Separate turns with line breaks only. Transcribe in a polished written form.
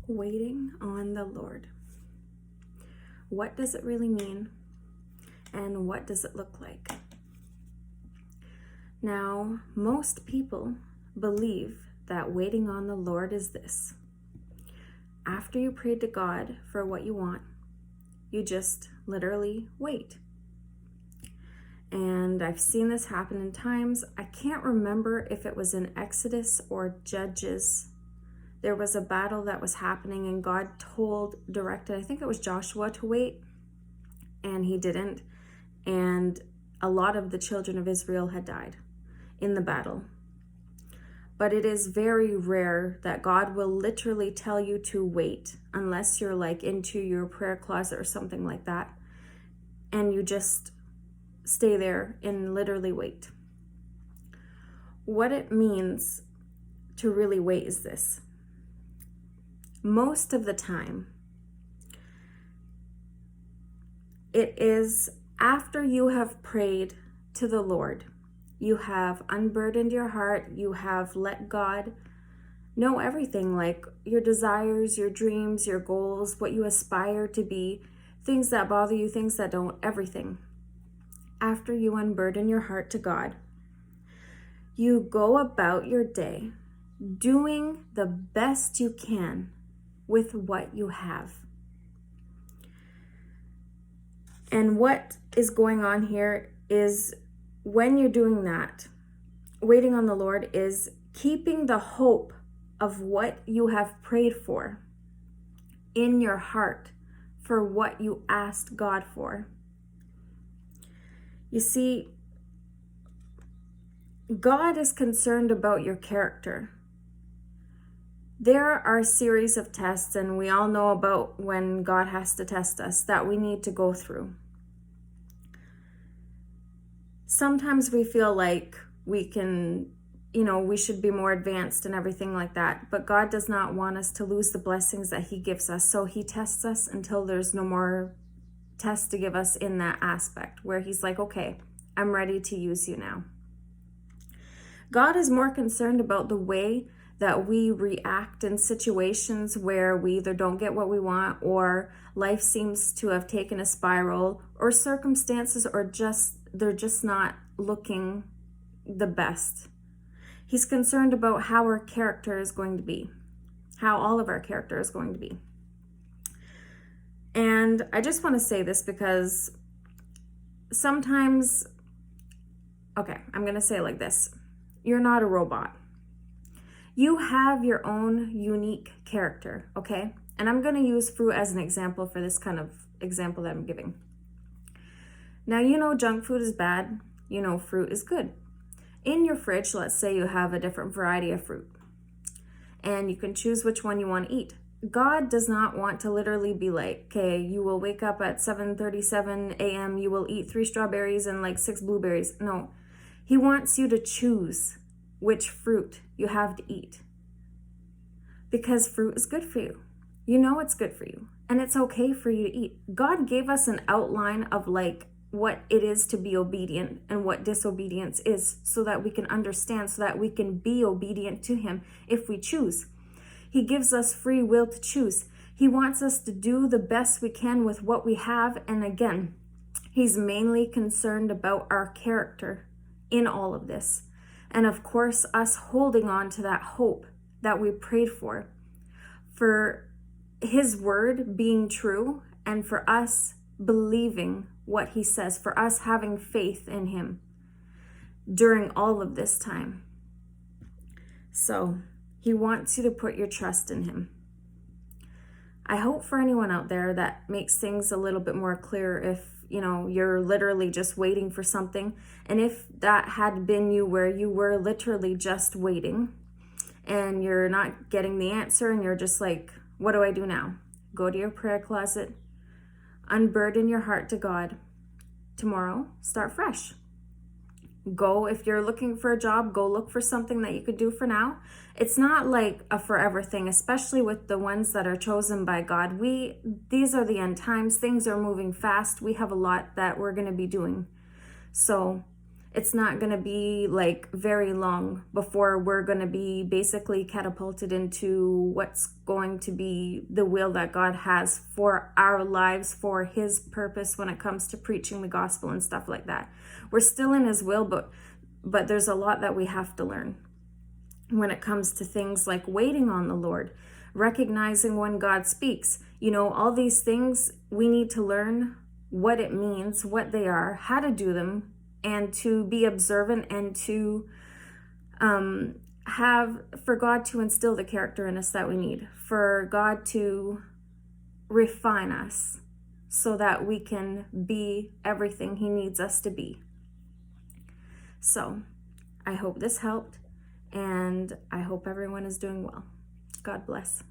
Waiting on the Lord. What does it really mean? And what does it look like? Now, most people believe that waiting on the Lord is this. After you prayed to God for what you want, you just literally wait. And I've seen this happen in times. I can't remember if it was in Exodus or Judges. There was a battle that was happening and God directed, I think it was Joshua, to wait, and he didn't. And a lot of the children of Israel had died in the battle. But it is very rare that God will literally tell you to wait, unless you're like into your prayer closet or something like that, and you just stay there and literally wait. What it means to really wait is this. Most of the time, it is after you have prayed to the Lord, you have unburdened your heart, you have let God know everything, like your desires, your dreams, your goals, what you aspire to be, things that bother you, things that don't, everything. After you unburden your heart to God, you go about your day doing the best you can with what you have. And what is going on here is when you're doing that, waiting on the Lord is keeping the hope of what you have prayed for in your heart for what you asked God for. You see, God is concerned about your character. There are a series of tests, and we all know about when God has to test us, that we need to go through. Sometimes we feel like we can, we should be more advanced and everything like that, but God does not want us to lose the blessings that He gives us, so He tests us until there's no more tests to give us in that aspect, where He's like, okay, I'm ready to use you now. God is more concerned about the way that we react in situations where we either don't get what we want, or life seems to have taken a spiral, or circumstances are they're just not looking the best. He's concerned about how our character is going to be, how all of our character is going to be. And I just want to say this because sometimes, I'm going to say it like this. You're not a robot. You have your own unique character, okay? And I'm going to use fruit as an example for this kind of example that I'm giving. Now, junk food is bad. Fruit is good. In your fridge, let's say you have a different variety of fruit, and you can choose which one you want to eat. God does not want to literally be like, okay, you will wake up at 7:37 a.m., you will eat 3 strawberries and 6 blueberries. No, He wants you to choose which fruit you have to eat, because fruit is good for you. It's good for you, and it's okay for you to eat. God gave us an outline of what it is to be obedient and what disobedience is, so that we can understand, so that we can be obedient to Him if we choose. He gives us free will to choose. He wants us to do the best we can with what we have. And again, He's mainly concerned about our character in all of this. And of course, us holding on to that hope that we prayed for His word being true, and for us believing what He says, for us having faith in Him during all of this time. So He wants you to put your trust in Him. I hope for anyone out there that makes things a little bit more clear if, you're literally just waiting for something. And if that had been you, where you were literally just waiting and you're not getting the answer and you're just like, what do I do now? Go to your prayer closet, unburden your heart to God. Tomorrow, start fresh. Go, if you're looking for a job, go look for something that you could do for now. It's not like a forever thing, especially with the ones that are chosen by God. These are the end times. Things are moving fast. We have a lot that we're going to be doing. So it's not going to be like very long before we're going to be basically catapulted into what's going to be the will that God has for our lives, for his purpose when it comes to preaching the gospel and stuff like that. We're still in his will, but there's a lot that we have to learn when it comes to things like waiting on the Lord, recognizing when God speaks. You know, all these things we need to learn what it means, what they are, how to do them, and to be observant, and to for God to instill the character in us that we need, for God to refine us so that we can be everything he needs us to be. So I hope this helped, and I hope everyone is doing well. God bless.